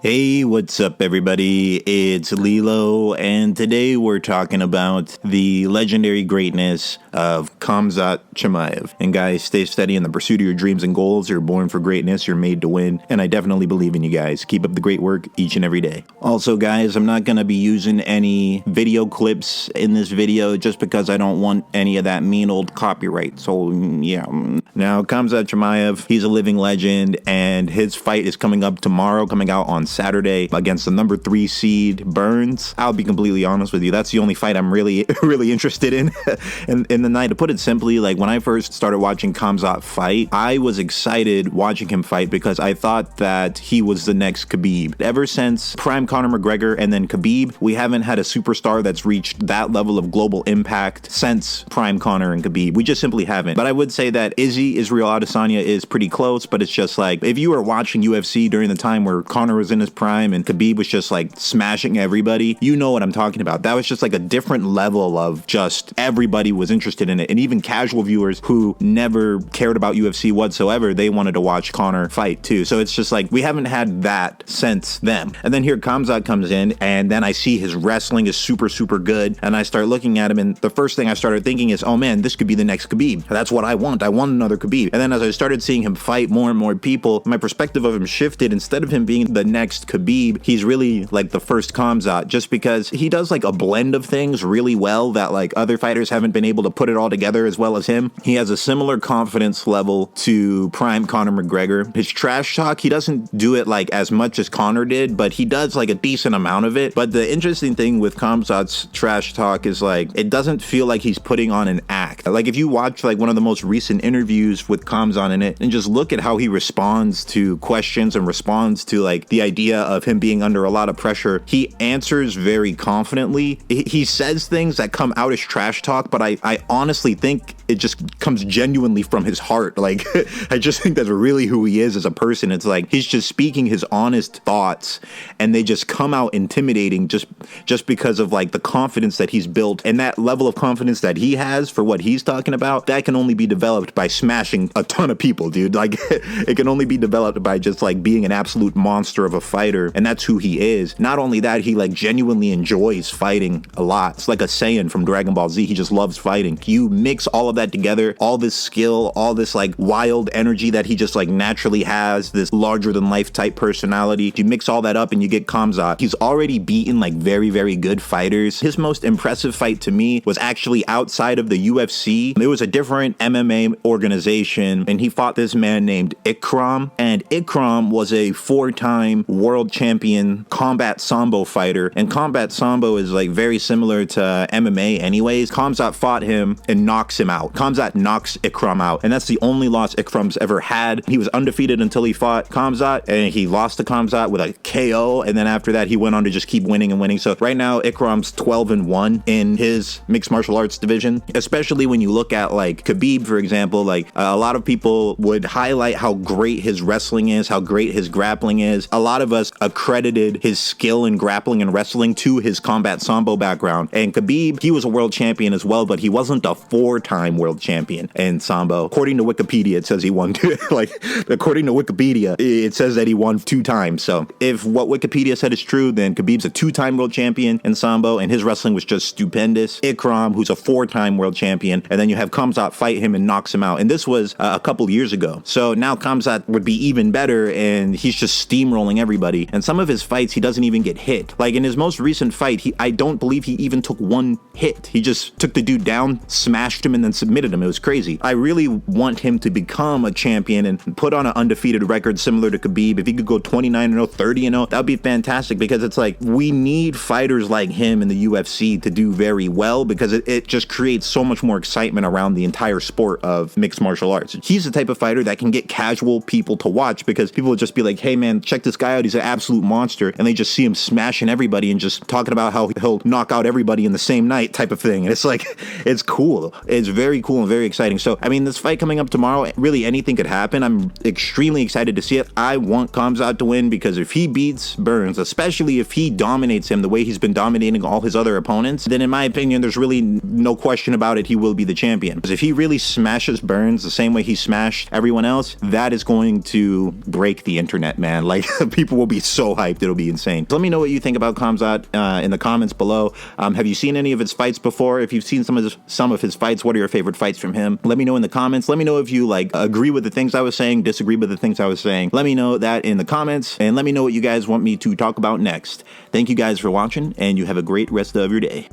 Hey, what's up, everybody? It's LeeLos, and today we're talking about the legendary greatness of Khamzat Chimaev. And guys, stay steady in the pursuit of your dreams and goals. You're born for greatness. You're made to win. And I definitely believe in you guys. Keep up the great work each and every day. Also, guys, I'm not going to be using any video clips in this video just because I don't want any of that mean old copyright. So, yeah. Now, Khamzat Chimaev, he's a living legend, and his fight is coming up tomorrow, coming out on Saturday against the number 3 seed Burns. I'll be completely honest with you. That's the only fight I'm really interested in. In the night, to put it simply, like when I first started watching Khamzat fight, I was excited watching him fight because I thought that he was the next Khabib. Ever since prime Conor McGregor and then Khabib, we haven't had a superstar that's reached that level of global impact since prime Conor and Khabib. We just simply haven't. But I would say that Israel Adesanya is pretty close, but it's just like, if you were watching UFC during the time where Conor was in his prime and Khabib was just like smashing everybody, you know what I'm talking about. That was just like a different level of just everybody was interested in it. And even casual viewers who never cared about UFC whatsoever, they wanted to watch Conor fight too. So it's just like, we haven't had that since them. And then here Khamzat comes in, and then I see his wrestling is super good. And I start looking at him, and the first thing I started thinking is, oh man, this could be the next Khabib. That's what I want. I want another Khabib. And then as I started seeing him fight more and more people, my perspective of him shifted. Instead of him being the next Khabib, he's really like the first Khamzat, just because he does like a blend of things really well that like other fighters haven't been able to put it all together as well as him. He has a similar confidence level to prime Conor McGregor. His trash talk, he doesn't do it like as much as Conor did, but he does like a decent amount of it. But the interesting thing with Khamzat's trash talk is like, it doesn't feel like he's putting on an act. Like if you watch like one of the most recent interviews with Khamzat in it and just look at how he responds to questions and responds to like the idea of him being under a lot of pressure, he answers very confidently. He says things that come out as trash talk, but I honestly think it just comes genuinely from his heart. Like, I just think that's really who he is as a person. It's like, he's just speaking his honest thoughts, and they just come out intimidating just because of like the confidence that he's built. And that level of confidence that he has for what he's talking about, that can only be developed by smashing a ton of people, dude. Like, it can only be developed by just like being an absolute monster of a fighter. And that's who he is. Not only that, he like genuinely enjoys fighting a lot. It's like a Saiyan from Dragon Ball Z. He just loves fighting. You mix all of that together, all this skill, all this like wild energy that he just like naturally has, this larger than life type personality. You mix all that up and you get Khamzat. He's already beaten like very good fighters. His most impressive fight to me was actually outside of the UFC. It was a different MMA organization, and he fought this man named Ikram. And Ikram was a 4-time world champion combat sambo fighter. And combat sambo is like very similar to MMA anyways. Khamzat fought him and knocks him out. Khamzat knocks Ikram out, and that's the only loss Ikram's ever had. He was undefeated until he fought Khamzat, and he lost to Khamzat with a KO, and then after that he went on to just keep winning and winning. So right now Ikram's 12-1 in his mixed martial arts division. Especially when you look at like Khabib, for example, like a lot of people would highlight how great his wrestling is, how great his grappling is. A lot of us accredited his skill in grappling and wrestling to his combat sambo background. And Khabib, he was a world champion as well, but he wasn't a 4-time world champion in sambo. According to Wikipedia, it says he won according to Wikipedia, it says that he won 2 times. So if what Wikipedia said is true, then Khabib's a 2-time world champion in sambo, and his wrestling was just stupendous. Ikram, who's a 4-time world champion, and then you have Khamzat fight him and knocks him out. And this was a couple years ago. So now Khamzat would be even better, and he's just steamrolling everybody. And some of his fights, he doesn't even get hit. Like in his most recent fight, I don't believe he even took 1 hit. He just took the dude down, smashed him, and then submitted him. It was crazy. I really want him to become a champion and put on an undefeated record similar to Khabib. If he could go 29-0, 30-0, that would be fantastic, because it's like, we need fighters like him in the UFC to do very well, because it just creates so much more excitement around the entire sport of mixed martial arts. He's the type of fighter that can get casual people to watch, because people will just be like, hey man, check this guy out, he's an absolute monster, and they just see him smashing everybody and just talking about how he'll knock out everybody in the same night type of thing. And it's like, it's cool. it's very cool and very exciting. So, I mean, this fight coming up tomorrow, really anything could happen. I'm extremely excited to see it. I want Khamzat to win because if he beats Burns, especially if he dominates him the way he's been dominating all his other opponents, then in my opinion, there's really no question about it, he will be the champion. Because if he really smashes Burns the same way he smashed everyone else, that is going to break the internet, man. Like, people will be so hyped, it'll be insane. So let me know what you think about Khamzat in the comments below. Have you seen any of his fights before? If you've seen some of his fights, what are your favorite fights from him? Let me know in the comments. Let me know if you like agree with the things I was saying, disagree with the things I was saying. Let me know that in the comments, and let me know what you guys want me to talk about next. Thank you guys for watching, and you have a great rest of your day.